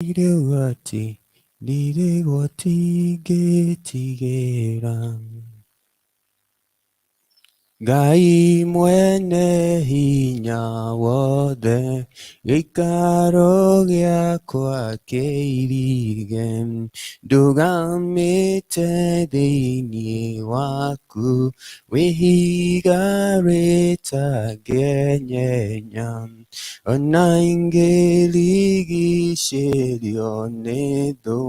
Ndirigwatigĩtigĩra Ngai mwene hinya wothe, gĩikaro gĩakwa kĩirige, ndũgamĩte thĩinĩ waku, wĩhiga rĩtangĩenyenya, ona ingĩrigicĩrio nĩ thũ,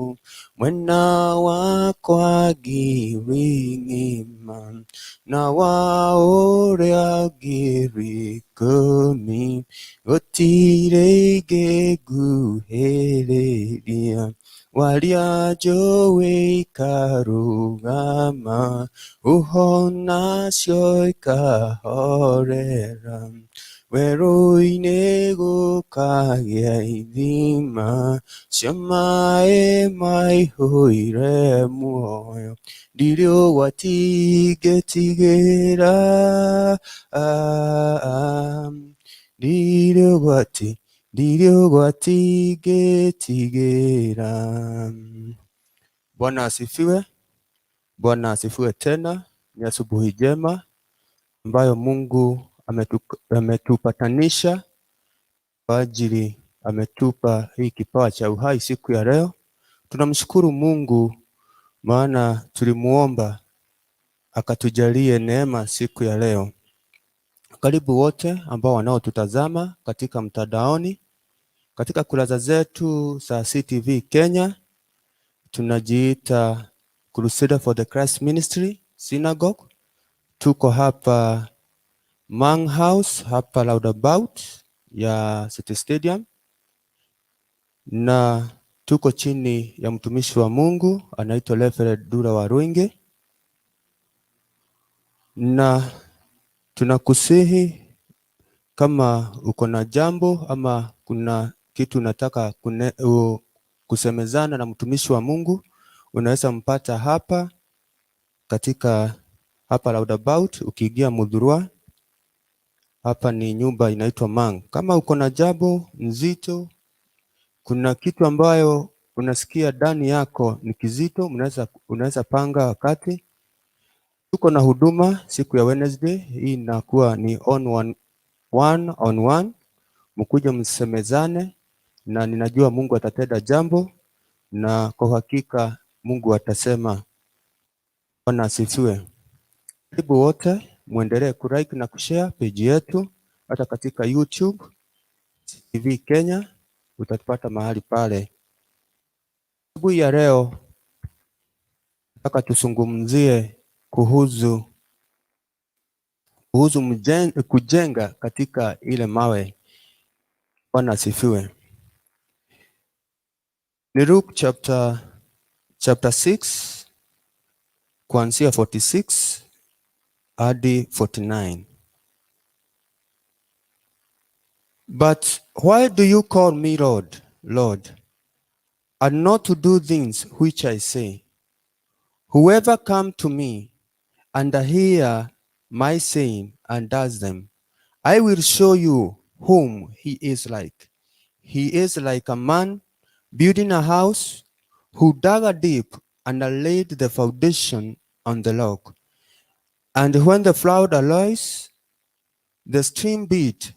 mwena wakwa ngĩwĩng'ima, na wa ũrĩa ngĩrĩ-ikũmi, gũtirĩ ingĩnguhĩrĩria, waria njũĩ ikarũgama, ũhonacio ikahorera, werũ-inĩ gũkagĩa ithima cia maĩ maihũire muoyo, ndirĩ ũgwati ingĩtigĩra, ndirĩ ũgwati ingĩtigĩra. Bwana asifiwe. Bwana asifiwe tena. Ni asubuhi njema ambayo Mungu ametupatanisha kwa ajili, ametupa hii kipawa cha uhai siku ya leo. Tunamshukuru Mungu maana tulimuomba akatujalie neema siku ya leo. Karibu wote ambao wanaotutazama katika mtandaoni, katika kurasa zetu za Ctv Kenya. Tunajiita Crusader for the Christ Ministry Synagogue. Tuko hapa Mang House, hapa roundabout ya City Stadium, na tuko chini ya mtumishi wa Mungu anaitwa Reverend Dura Warwingi, na tunakusihi kama uko na jambo ama kuna kitu unataka kusemezana na mtumishi wa Mungu, unaweza mpata hapa katika hapa roundabout. Ukiingia Muthurwa, hapa ni nyumba inaitwa Mang. Kama uko na jambo nzito, kuna kitu ambayo unasikia ndani yako ni kizito, unaweza panga wakati. Tuko na huduma siku ya Wednesday, hii inakuwa ni one on one, mkuje msemezane, na ninajua Mungu atatenda jambo, na kwa hakika Mungu atasema. Bwana asifiwe. Karibu wote, muendelee kulike na kushare page yetu, hata katika YouTube Ctv Kenya utatupata mahali pale. Asubuhi ya leo nataka tuzungumzie kuhusu kujenga katika ile mawe. Bwana asifiwe. Ni Luke chapter 6 kuanzia 46 hadi 49. But why do you call me Lord, Lord, and not to do things which I say? Whoever come to me and hear my saying and does them, I will show you whom he is like. He is like a man building a house, who dug deep and laid the foundation on the rock. And when the flood arose, the stream beat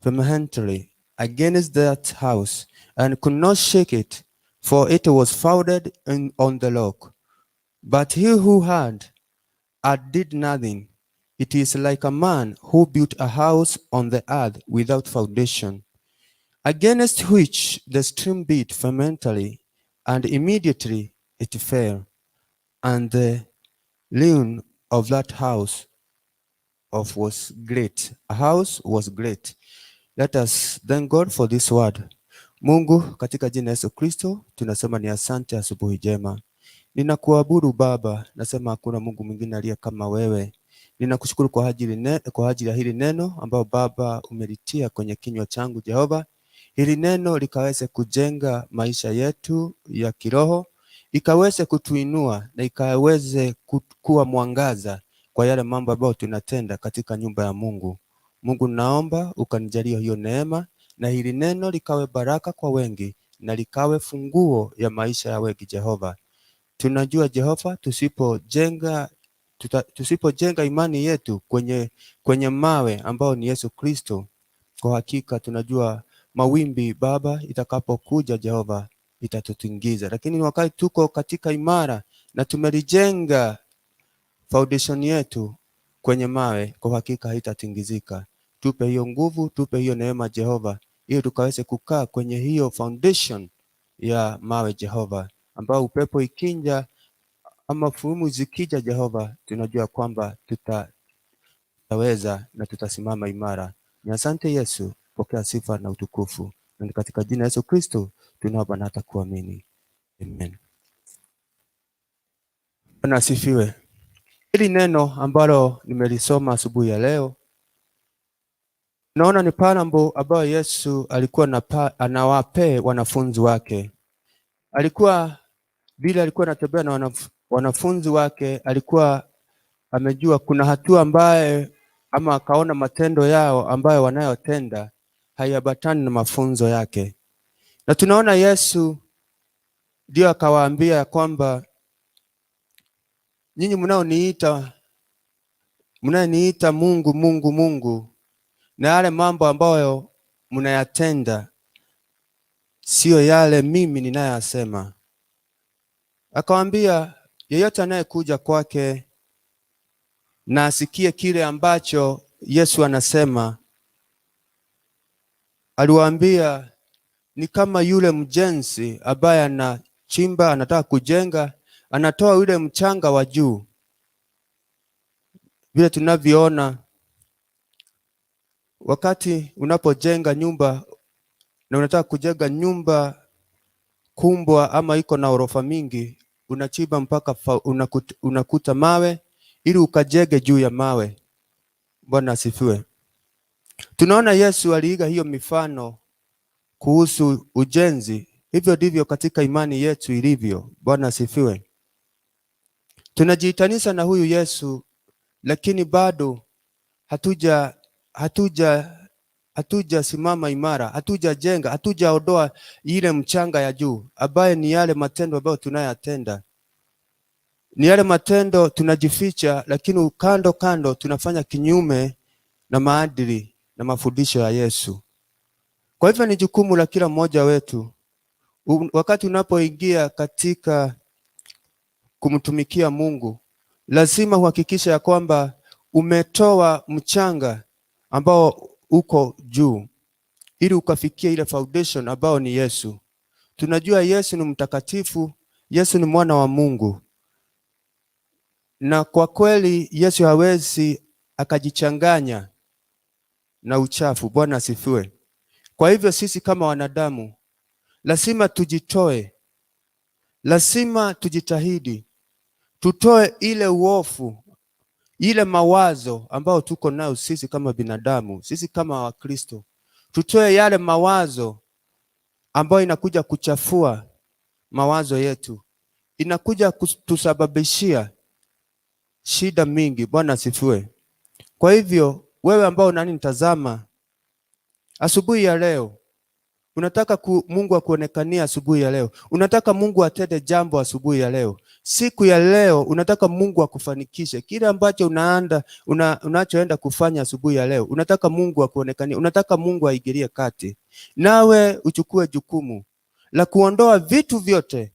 vehemently against that house and could not shake it, for it was founded on the rock. But he who heard and did nothing, it is like a man who built a house on the earth without foundation, against which the stream beat vehemently, and immediately it fell. And the ruin of that house was great. A house was great. Let us thank God for this word. Mungu, katika jina Yesu Kristo, tunasema ni asante asubuhi njema. Ninakuabudu Baba, nasema hakuna Mungu mwingine aliye kama wewe. Ninakushukuru kwa ajili ya hili neno ambao Baba umelitia kwenye kinywa changu Jehova. Hili neno likaweze kujenga maisha yetu ya kiroho, ikaweze kutuinua na ikaweze kuwa mwangaza kwa yale mambo ambayo tunatenda katika nyumba ya Mungu. Mungu, naomba ukanijalie hiyo neema na hili neno likawe baraka kwa wengi na likawe funguo ya maisha yawe Jehova. Tunajua Jehova, tusipojenga imani yetu kwenye mawe ambao ni Yesu Kristo, kwa hakika tunajua mawimbi Baba itakapokuja Jehova itatutingiza, lakini wakati tuko katika imara na tumelijenga foundation yetu kwenye mawe, kwa hakika haitatingizika. Tupe hiyo nguvu, tupe hiyo neema Jehova, ili tukaweze kukaa kwenye hiyo foundation ya mawe Jehova, ambao upepo ikinja ama fumu zikija Jehova, tunajua kwamba tutaweza na tutasimama imara. Ni asante Yesu, pokea sifa na utukufu, na ni katika jina Yesu Kristo tunaomba na hata kuamini. Amen. Bwana asifiwe. Hili neno ambalo nimelisoma asubuhi ya leo, naona ni parable ambayo Yesu alikuwa anawapea wanafunzi wake. Alikuwa anatembea na wanafunzi wake, alikuwa amejua kuna hatua ambaye ama akaona matendo yao ambayo wanayotenda hayabatani na mafunzo yake. Na tunaona Yesu ndio akawaambia kwamba nyinyi mnaniita Mungu Mungu Mungu, na yale mambo ambayo mnayatenda sio yale mimi ninayasema. Akawaambia yeyote anayekuja kwake na asikie kile ambacho Yesu anasema. Aliwaambia ni kama yule mjenzi ambaye anachimba, anataka kujenga, anatoa yule mchanga wa juu. Vile tunavyoona wakati unapojenga nyumba na unataka kujenga nyumba kumbwa ama iko na orofa mingi, unachimba mpaka unakuta mawe ili ukajenge juu ya mawe. Bwana asifiwe. Tunaona Yesu aliiga hiyo mifano kuhusu ujenzi. Hivyo ndivyo katika imani yetu ilivyo. Bwana asifiwe. Tunajiitanisha na huyu Yesu, lakini bado hatujasimama imara, hatujajenga, hatujaondoa ile mchanga ya juu ambaye ni yale matendo ambayo tunayatenda. Ni yale matendo tunajificha, lakini kando tunafanya kinyume na maadili na mafundisho ya Yesu. Kwa hivyo ni jukumu la kila mmoja wetu, wakati unapoingia katika kumtumikia Mungu, lazima uhakikisha ya kwamba umetoa mchanga ambao uko juu ili ukafikia ile foundation ambao ni Yesu. Tunajua Yesu ni mtakatifu, Yesu ni mwana wa Mungu. Na kwa kweli Yesu hawezi akajichanganya na uchafu. Bwana asifiwe. Kwa hivyo sisi kama wanadamu lazima tujitoe, lazima tujitahidi, tutoe ile uofu, ile mawazo ambayo tuko nayo sisi kama binadamu, sisi kama Wakristo. Tutoe yale mawazo ambayo inakuja kuchafua mawazo yetu, inakuja kutusababishia shida mingi. Bwana asifiwe. Kwa hivyo wewe ambao unanitazama asubuhi ya leo, unataka Mungu akuonekania asubuhi ya leo, unataka Mungu atende jambo asubuhi ya leo, siku ya leo unataka Mungu akufanikishe kile ambacho unachoenda kufanya asubuhi ya leo, unataka Mungu akuonekania, unataka Mungu aingilie kati, nawe uchukue jukumu la kuondoa vitu vyote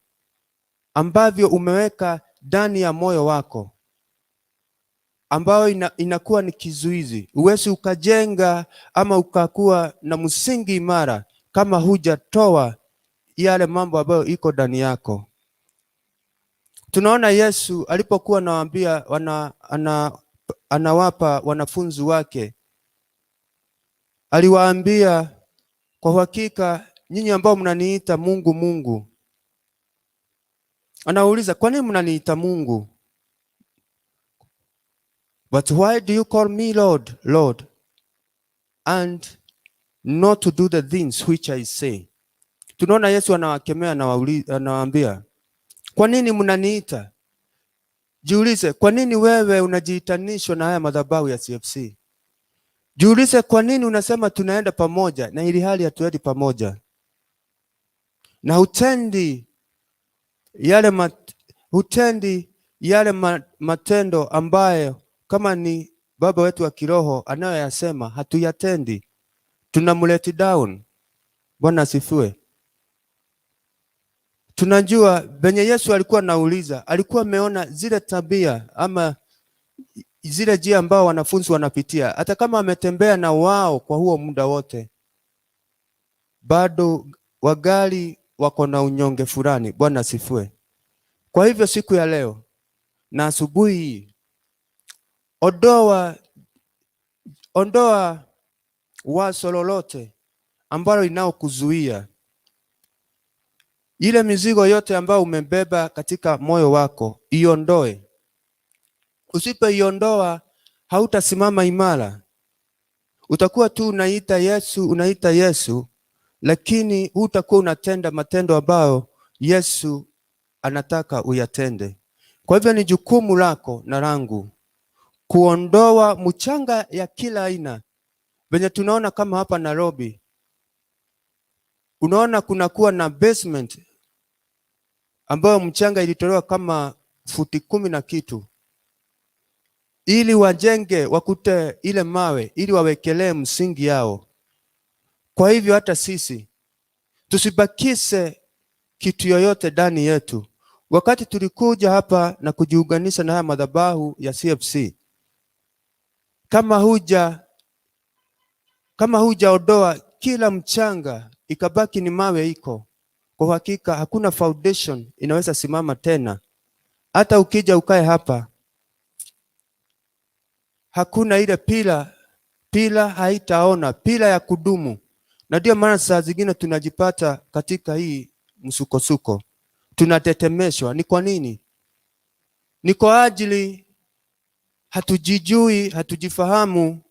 ambavyo umeweka ndani ya moyo wako, ambayo inakuwa ni kizuizi. Uwezi ukajenga ama ukakuwa na msingi imara kama hujatoa yale mambo ambayo iko ndani yako. Tunaona Yesu alipokuwa anawaambia anawapa wanafunzi wake, aliwaambia kwa hakika nyinyi ambao mnaniita Mungu Mungu. Anauliza, kwa nini mnaniita Mungu? But why do you call me Lord, Lord, and not to do the things which I say? Tunaona Yesu anawakemea na anawaambia, kwa nini mnaniita? Jiulize, kwa nini wewe unajiitanishwa na haya madhabahu ya CFC? Jiulize, kwa nini unasema tunaenda pamoja na ili hali hatuendi pamoja? na hutendi yale matendo ambayo kama ni baba wetu wa kiroho anayoyasema hatuyatendi, tunamlet down. Bwana asifiwe. Tunajua venye Yesu alikuwa anauliza, alikuwa ameona zile tabia ama zile njia ambao wanafunzi wanapitia, hata kama ametembea na wao kwa huo muda wote, bado wagali wako na unyonge fulani. Bwana asifiwe. Kwa hivyo siku ya leo na asubuhi hii, ondoa wazo lolote ambalo linaokuzuia, ile mizigo yote ambayo umebeba katika moyo wako iondoe. Usipoiondoa hautasimama imara. Utakuwa tu unaita Yesu, lakini hutakuwa unatenda matendo ambayo Yesu anataka uyatende. Kwa hivyo ni jukumu lako na langu kuondoa mchanga ya kila aina. Venye tunaona kama hapa Nairobi, unaona kunakuwa na basement ambayo mchanga ilitolewa kama futi 10 na kitu, ili wajenge wakute ile mawe ili wawekelee msingi yao. Kwa hivyo hata sisi tusibakise kitu yoyote ndani yetu. Wakati tulikuja hapa na kujiunganisha na haya madhabahu ya CFC, kama hujaondoa kila mchanga ikabaki ni mawe iko, kwa hakika hakuna foundation inaweza simama tena. Hata ukija ukae hapa, hakuna ile pila haitaona pila ya kudumu. Na ndio maana saa zingine tunajipata katika hii msukosuko, tunatetemeshwa. Ni kwa nini? Ni kwa ajili hatujijui, hatujifahamu,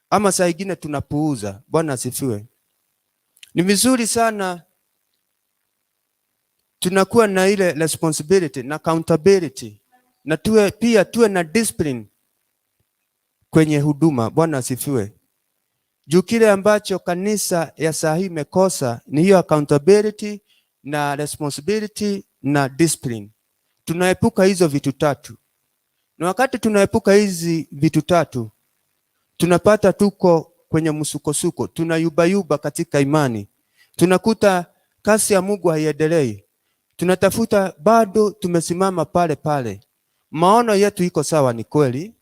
ama saa ingine tunapuuza. Bwana asifiwe. Ni vizuri sana tunakuwa na ile responsibility na accountability, na tuwe na discipline kwenye huduma. Bwana asifiwe. Juu kile ambacho kanisa ya saa hii imekosa ni hiyo accountability na responsibility na discipline. Tunaepuka hizo vitu tatu, na wakati tunaepuka hizi vitu tatu, tunapata tuko kwenye msukosuko, tunayubayuba katika imani, tunakuta kasi ya Mungu haiendelei, tunatafuta bado tumesimama pale pale. Maono yetu iko sawa, ni kweli,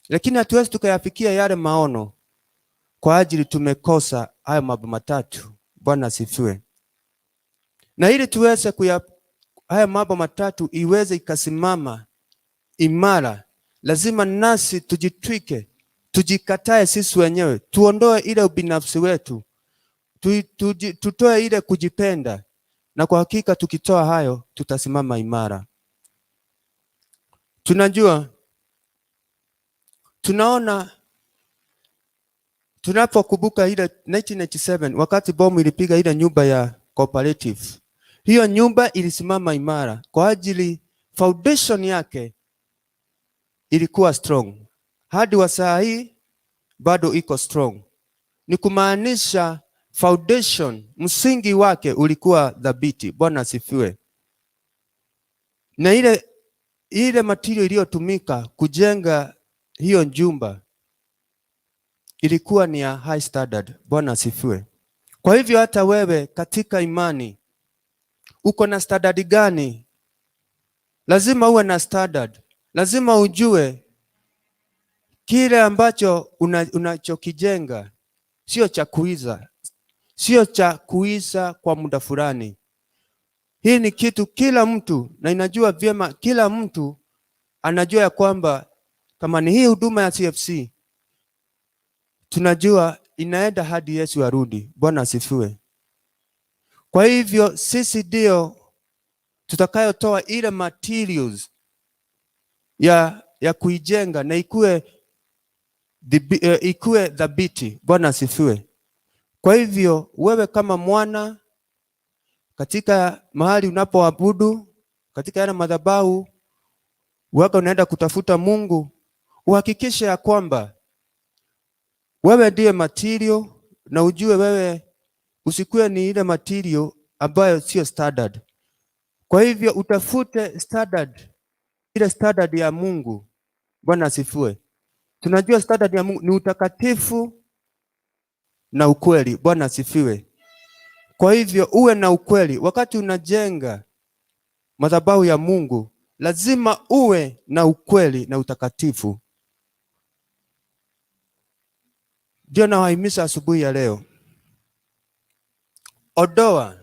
lakini hatuwezi tukayafikia yale maono kwa ajili tumekosa haya mambo matatu. Bwana asifiwe. Na ili tuweze haya mambo matatu iweze ikasimama imara, lazima nasi tujitwike, tujikatae sisi wenyewe, tuondoe ile ubinafsi wetu, tutoe ile kujipenda, na kwa hakika tukitoa hayo tutasimama imara. Tunaona tunapokumbuka ile 1997 wakati bomu ilipiga ile nyumba ya cooperative, hiyo nyumba ilisimama imara kwa ajili foundation yake ilikuwa strong. Hadi wa saa hii bado iko strong. Ni kumaanisha foundation, msingi wake ulikuwa dhabiti. Bwana asifiwe. Na ile material iliyotumika kujenga hiyo nyumba ilikuwa ni ya high standard. Bwana asifiwe. Kwa hivyo hata wewe katika imani uko na standard gani? Lazima uwe na standard. Lazima ujue kile ambacho unachokijenga sio cha kuiza, sio cha kuiza kwa muda fulani. Hii ni kitu kila mtu, na inajua vyema, kila mtu anajua ya kwamba kama ni hii huduma ya CFC, tunajua inaenda hadi Yesu arudi. Bwana asifiwe. Kwa hivyo sisi ndio tutakayotoa ile materials ya kuijenga na ikue dhabiti. Bwana asifiwe. Kwa hivyo wewe kama mwana katika mahali unapoabudu, katika yale madhabahu wako unaenda kutafuta Mungu, uhakikishe ya kwamba wewe ndiye material, na ujue wewe usikue ni ile material ambayo sio standard. Kwa hivyo utafute standard, ile standard ya Mungu. Bwana asifiwe. Tunajua standard ya Mungu ni utakatifu na ukweli. Bwana asifiwe. Kwa hivyo uwe na ukweli. Wakati unajenga madhabahu ya Mungu, lazima uwe na ukweli na utakatifu. Ndio nawahimiza asubuhi ya leo, ondoa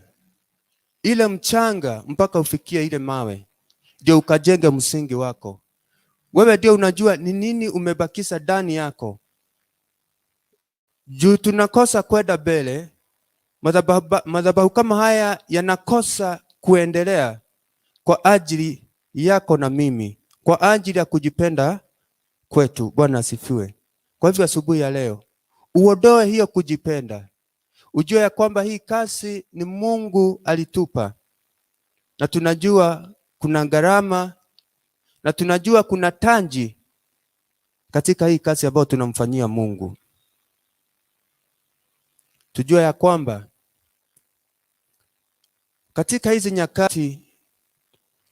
ile mchanga mpaka ufikie ile mawe, ndio ukajenge msingi wako. Wewe ndio unajua ni nini umebakisha ndani yako. Juu tunakosa kwenda mbele, madhabahu kama haya yanakosa kuendelea kwa ajili yako na mimi, kwa ajili ya kujipenda kwetu. Bwana asifiwe. Kwa hivyo asubuhi ya leo uondoe hiyo kujipenda, ujue ya kwamba hii kazi ni Mungu alitupa, na tunajua kuna gharama na tunajua kuna taji katika hii kazi ambayo tunamfanyia Mungu. Tujue ya kwamba katika hizi nyakati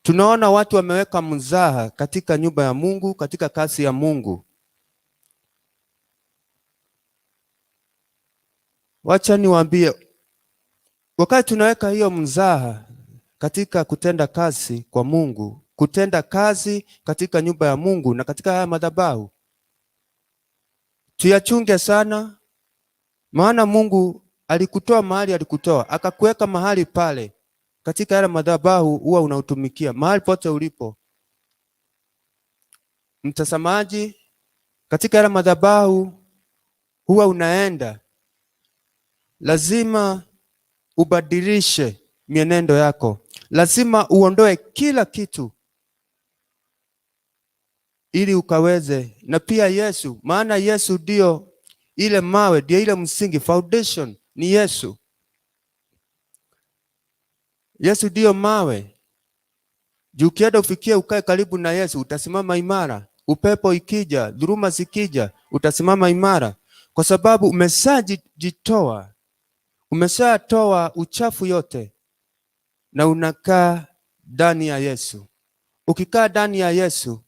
tunaona watu wameweka mzaha katika nyumba ya Mungu, katika kazi ya Mungu. Wacha niwaambie, wakati tunaweka hiyo mzaha katika kutenda kazi kwa Mungu, kutenda kazi katika nyumba ya Mungu na katika haya madhabahu, tuyachunge sana, maana Mungu alikutoa mahali, alikutoa akakuweka mahali pale katika yale madhabahu, huwa unautumikia mahali pote ulipo. Mtazamaji, katika yale madhabahu huwa unaenda, lazima ubadilishe mienendo yako, lazima uondoe kila kitu ili ukaweze. Na pia Yesu, maana Yesu ndio ile mawe, ndio ile msingi, foundation ni Yesu. Yesu ndio mawe. Juu ukienda ufikie ukae karibu na Yesu, utasimama imara. Upepo ikija, dhuluma zikija, utasimama imara, kwa sababu umeshajitoa, umeshatoa uchafu yote na unakaa ndani ya Yesu. Ukikaa ndani ya Yesu,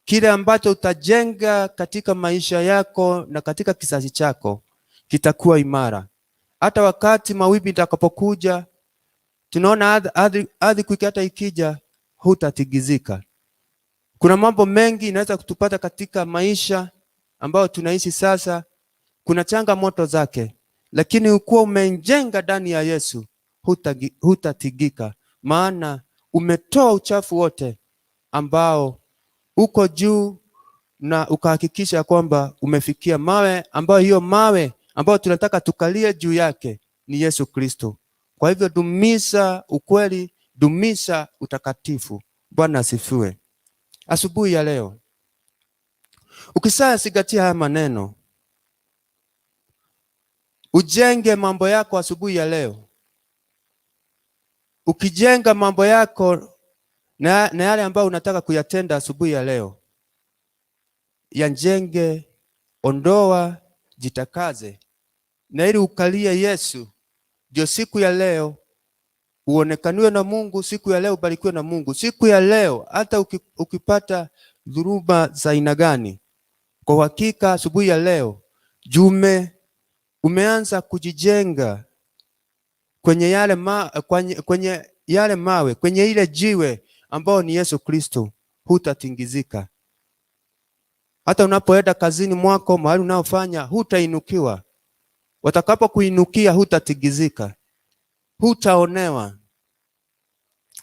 kile ambacho utajenga katika maisha yako na katika kizazi chako kitakuwa imara. Hata wakati mawimbi itakapokuja, tunaona ardhi hata ikija, hutatigizika. Kuna mambo mengi inaweza kutupata katika maisha ambayo tunaishi sasa, kuna changamoto zake, lakini ukiwa umejenga ndani ya Yesu hutatigika, maana umetoa uchafu wote ambao uko juu na ukahakikisha kwamba umefikia mawe, ambayo hiyo mawe ambayo tunataka tukalie juu yake ni Yesu Kristo. Kwa hivyo dumisha ukweli, dumisha utakatifu. Bwana asifiwe. Asubuhi ya leo ukisayazingatia haya maneno, ujenge mambo yako asubuhi ya leo. Ukijenga mambo yako na yale ambayo unataka kuyatenda asubuhi ya leo, yanjenge, ondoa, jitakaze, na ili ukalie Yesu, ndio siku ya leo uonekaniwe na Mungu, siku ya leo ubarikiwe na Mungu. Siku ya leo hata ukipata dhuluma za aina gani, kwa uhakika asubuhi ya leo umeanza kujijenga kwenye yale mawe, kwenye ile jiwe ambao ni Yesu Kristo, hutatingizika. Hata unapoenda kazini mwako, mahali unaofanya, hutainukiwa. Watakapo kuinukia, hutatigizika, hutaonewa,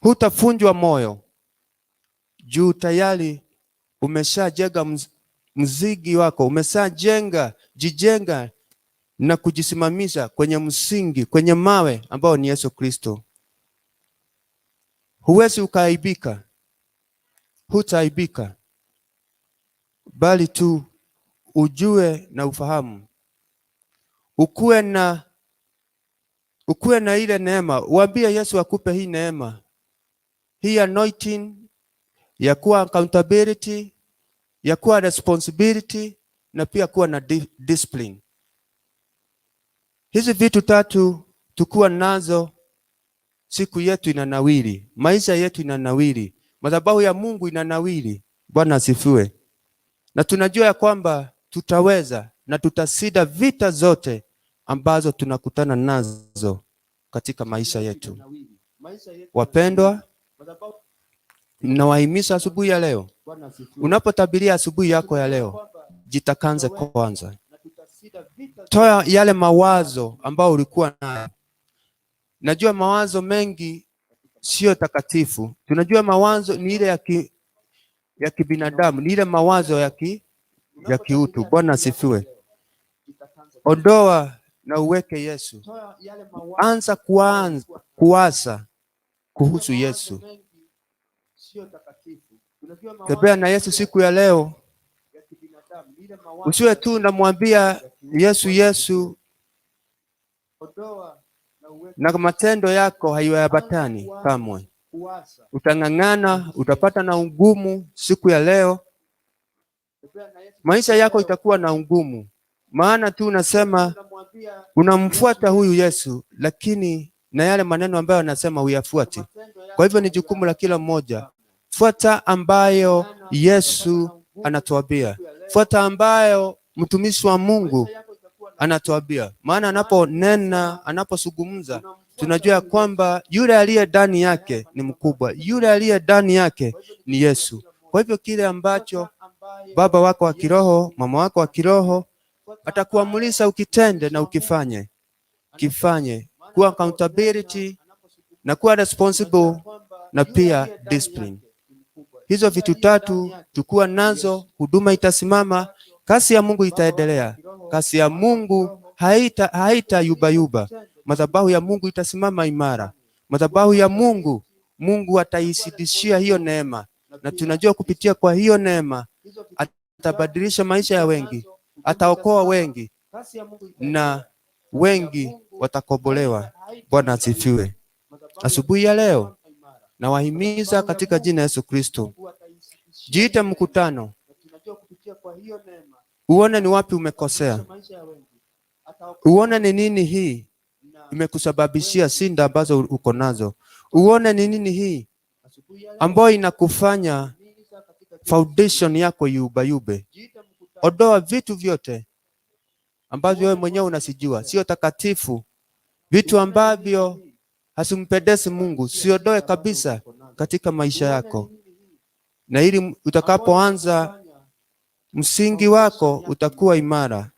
hutafunjwa moyo, juu tayari umeshajenga mzigi wako, jijenga na kujisimamisha kwenye msingi, kwenye mawe ambao ni Yesu Kristo. Huwezi ukaaibika, hutaaibika, bali tu ujue na ufahamu, ukuwe na ile neema. Uambie Yesu akupe hii neema, hii anointing ya kuwa accountability, ya kuwa responsibility, na pia kuwa na discipline. Hizi vitu tatu tukuwa nazo, siku yetu inanawiri, maisha yetu inanawiri, madhabahu ya Mungu inanawiri. Bwana asifiwe. Na tunajua ya kwamba tutaweza na tutashinda vita zote ambazo tunakutana nazo katika maisha yetu. Wapendwa, ninawahimiza asubuhi ya leo, unapotabiria asubuhi yako ya leo, jitakaze kwanza. Toa yale mawazo ambayo ulikuwa nayo. Najua mawazo mengi sio takatifu. Tunajua mawazo ni ile ya kibinadamu, ni ile mawazo ya kiutu. Bwana asifiwe. Ondoa na uweke Yesu. Anza kuwaza kuhusu Yesu. Tembea na Yesu siku ya leo. Usiwe tu namwambia Yesu Yesu na matendo yako haiambatani kamwe. Utang'ang'ana, utapata na ugumu siku ya leo. Maisha yako itakuwa na ugumu, maana tu unasema unamfuata huyu Yesu, lakini na yale maneno ambayo anasema huyafuati. Kwa hivyo ni jukumu la kila mmoja. Fuata ambayo Yesu anatuambia. Fuata ambayo mtumishi wa Mungu anatuambia. Maana anaponena, anapozungumza, tunajua kwamba yule aliye ndani yake ni mkubwa. Yule aliye ndani yake ni Yesu. Kwa hivyo kile ambacho baba wako wa kiroho, mama wako wa kiroho atakuamulisha ukitende na ukifanye. Kifanye. Kuwa accountability na kuwa responsible na pia discipline. Hizo vitu tatu tukuwa nazo, huduma itasimama, kasi ya Mungu itaendelea. Kasi ya Mungu haita yuba. Madhabahu ya Mungu itasimama imara. Madhabahu ya Mungu, Mungu ataisidishia hiyo neema. Na tunajua kupitia kwa hiyo neema, atabadilisha maisha ya wengi. Ataokoa wengi. Na wengi watakombolewa. Bwana asifiwe. Asubuhi ya leo, nawahimiza katika jina Yesu Kristo. Jiite mkutano. Uone ni wapi umekosea. Uone ni nini hii imekusababishia shinda ambazo uko nazo. Uone ni nini hii ambayo inakufanya foundation yako yube. Ondoa vitu vyote ambavyo wewe mwenyewe unasijua sio takatifu, vitu ambavyo hasimpendezi Mungu. Siondoe kabisa katika maisha yako, na ili utakapoanza msingi wako utakuwa imara,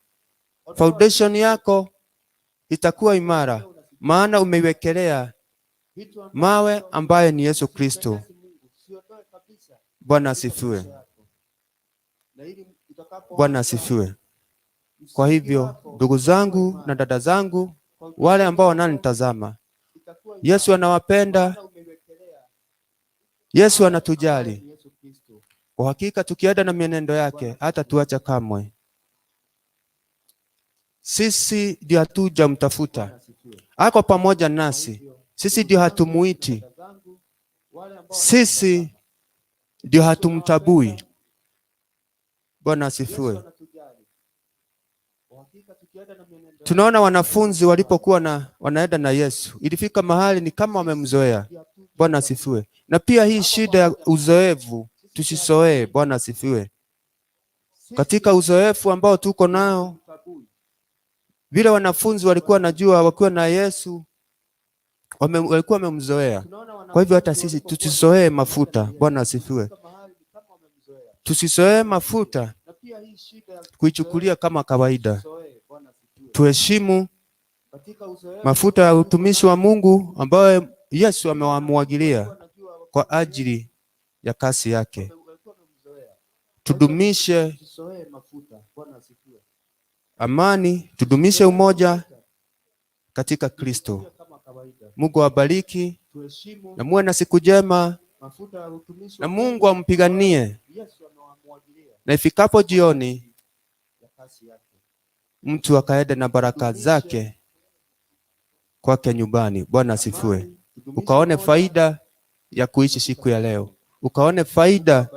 foundation yako itakuwa imara, maana umeiwekelea mawe ambaye ni Yesu Kristo. Bwana asifiwe. Bwana asifiwe. Kwa hivyo ndugu zangu na dada zangu, wale ambao wananitazama, Yesu anawapenda. Yesu anatujali. Kwa hakika tukienda na mienendo yake hata tuacha kamwe. Sisi ndio hatujamtafuta, ako pamoja nasi. Sisi ndio hatumuiti, sisi ndio hatumtabui. Bwana asifiwe. Tunaona wanafunzi walipokuwa wanaenda na Yesu, ilifika mahali ni kama wamemzoea. Bwana asifiwe. Na pia hii shida ya uzoefu tusisoee. Bwana asifiwe. Katika uzoefu ambao tuko nao, vile wanafunzi walikuwa wanajua wakiwa na Yesu, walikuwa wamemzoea. Kwa hivyo hata sisi tusisoee mafuta. Bwana asifiwe. Tusisoee mafuta kuichukulia kama kawaida. Tuheshimu mafuta ya utumishi wa Mungu ambayo Yesu amewamwagilia kwa ajili ya kasi yake. Tudumishe amani, tudumishe umoja katika Kristo. Mungu awabariki na muwe na siku njema, na Mungu ampiganie, na ifikapo jioni mtu akaenda na baraka zake kwake nyumbani. Bwana asifiwe. Ukaone faida ya kuishi siku ya leo, ukaone faida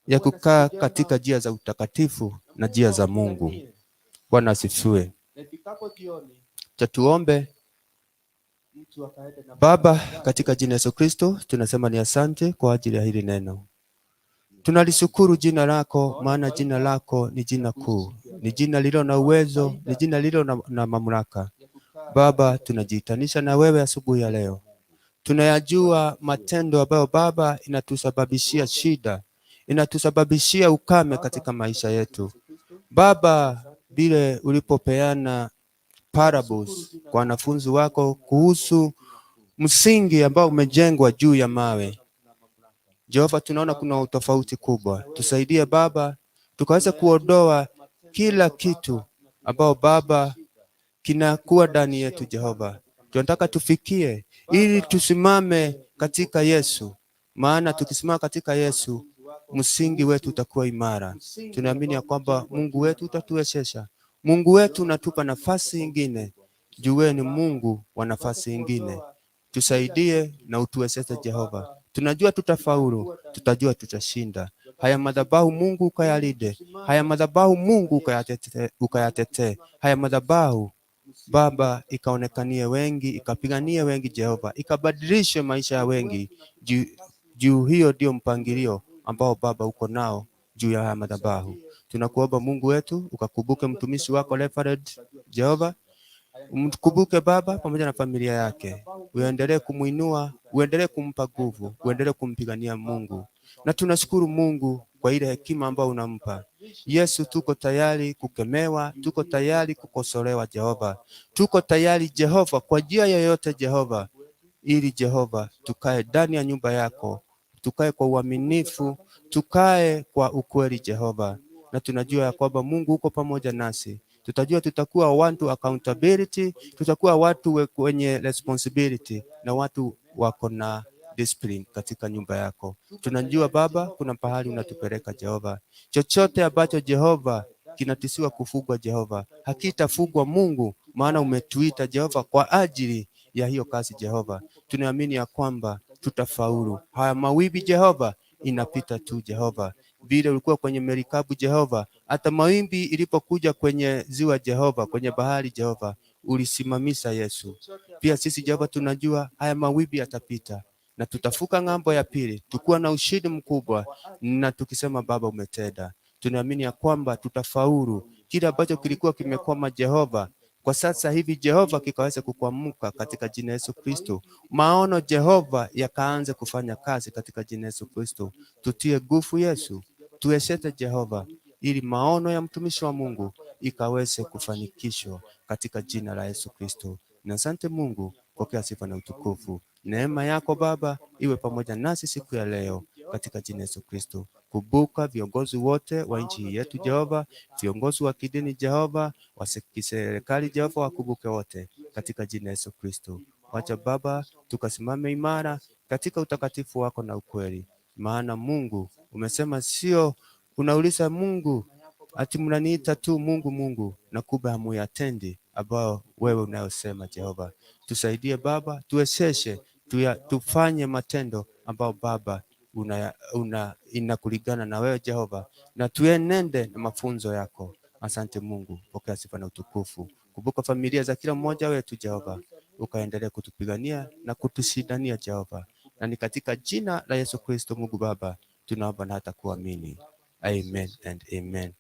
ya kukaa katika njia za utakatifu na njia za Mungu. Bwana asifiwe. Tuombe. Baba, katika jina Yesu Kristo, tunasema ni asante kwa ajili ya hili neno. Tunalishukuru jina lako, maana jina lako ni jina kuu, ni jina lililo na uwezo, ni jina lililo na mamlaka. Baba, tunajiitanisha na wewe asubuhi ya leo. Tunayajua matendo ambayo Baba inatusababishia shida, inatusababishia ukame katika maisha yetu. Baba, vile ulipopeana parables kwa wanafunzi wako kuhusu msingi ambao umejengwa juu ya mawe, Jehova, tunaona kuna utofauti kubwa. Tusaidie Baba, tukaweza kuondoa kila kitu ambao Baba kinakuwa ndani yetu. Jehova, tunataka tufikie ili tusimame katika Yesu, maana tukisimama katika Yesu msingi wetu utakuwa imara. Tunaamini ya kwamba Mungu wetu utatuwezesha. Mungu wetu unatupa nafasi ingine, juu wewe ni Mungu wa nafasi ingine. Tusaidie na utuwezeshe Jehova. Tunajua tutafaulu, tutajua tutashinda. Haya madhabahu Mungu ukayalinde, haya madhabahu Mungu ukayatetee, haya madhabahu Baba ikaonekanie wengi, ikapiganie wengi Jehova, ikabadilishe maisha ya wengi. Juu hiyo ndio mpangilio ambao Baba uko nao juu ya haya madhabahu. Tunakuomba Mungu wetu ukakumbuke mtumishi wako Reverend Jehova, umkumbuke Baba pamoja na familia yake, uendelee kumuinua, uendelee kumpa nguvu, uendelee kumpigania Mungu. Na tunashukuru Mungu kwa ile hekima ambayo unampa. Yesu, tuko tayari kukemewa, tuko tayari kukosolewa Jehova. Tuko tayari Jehova kwa njia yoyote Jehova, ili Jehova tukae ndani ya nyumba yako, tukae kwa uaminifu, tukae kwa ukweli Jehova. Na tunajua ya kwamba Mungu uko pamoja nasi. Tutajua tutakuwa watu accountability, tutakuwa watu wenye responsibility na watu wako na discipline katika nyumba yako. Tunajua Baba, kuna pahali unatupeleka Jehova. Chochote ambacho Jehova kinatisiwa kufugwa Jehova, hakitafugwa Mungu, maana umetuita Jehova kwa ajili ya hiyo kazi Jehova. Tunaamini ya kwamba tutafaulu. Haya mawimbi Jehova inapita tu Jehova. Vile ulikuwa kwenye merikabu Jehova, hata mawimbi ilipokuja kwenye ziwa Jehova, kwenye bahari Jehova, ulisimamisha Yesu. Pia sisi Jehova tunajua haya mawimbi yatapita na tutafuka ng'ambo ya pili, tukuwa na ushindi mkubwa, na tukisema Baba umetenda. Tunaamini ya kwamba tutafaulu. Kile ambacho kilikuwa kimekwama Jehova, kwa sasa hivi Jehova kikaweza kukwamuka katika jina Yesu Kristo. Maono Jehova yakaanze kufanya kazi katika jina Yesu Kristo. Tutie nguvu Yesu, tuwezeshe Jehova, ili maono ya mtumishi wa Mungu ikaweze kufanikishwa katika jina la Yesu Kristo. Na asante Mungu, pokea sifa na utukufu. Neema yako Baba iwe pamoja nasi siku ya leo katika jina Yesu Kristo. Kumbuka viongozi wote wa nchi yetu Jehova, viongozi wa kidini Jehova, wa kiserikali Jehova, wakumbuke wote katika jina Yesu Kristo. Wacha Baba tukasimame imara katika utakatifu wako na ukweli, maana Mungu umesema sio unauliza Mungu ati mnaniita tu Mungu Mungu, na kumbe hamuyatendi ambao wewe unayosema Jehova. Tusaidie Baba, tuwezeshe tufanye matendo ambao Baba inakulingana na wewe Jehova, na tuenende na mafunzo yako. Asante Mungu, pokea sifa na utukufu. Kumbuka familia za kila mmoja wetu Jehova, ukaendelee kutupigania na kutushindania Jehova, na ni katika jina la Yesu Kristo Mungu Baba tunaomba na hata kuamini. Amen and amen.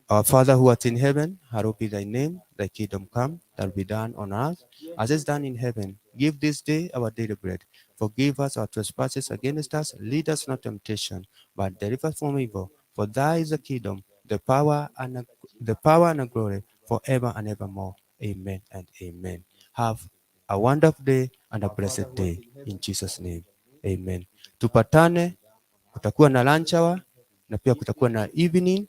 Our Father who art in heaven, hallowed be thy name. Thy kingdom come, thy will be done on earth as it is done in heaven. Give this day our daily bread. Forgive us our trespasses against us. Lead us not to temptation, but deliver us from evil. For thy is the kingdom, the power and the glory forever and evermore. Amen and amen. Have a wonderful day and a blessed day in Jesus' name. Amen. Tupatane, kutakuwa na lunch hour na pia kutakuwa na evening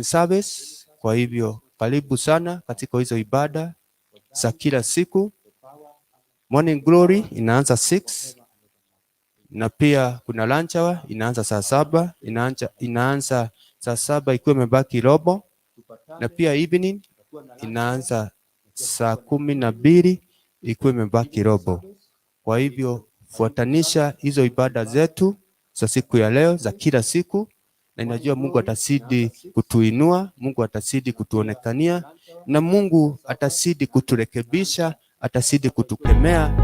service. Kwa hivyo karibu sana katika hizo ibada za kila siku. Morning glory inaanza 6 na pia kuna lunch hour inaanza saa 7, inaanza saa 7 ikiwa imebaki robo, na pia evening inaanza saa 12 ikiwa imebaki robo. Kwa hivyo fuatanisha hizo ibada zetu za siku ya leo za kila siku, na inajua Mungu atazidi kutuinua, Mungu atazidi kutuonekania, na Mungu atazidi kuturekebisha, atazidi kutukemea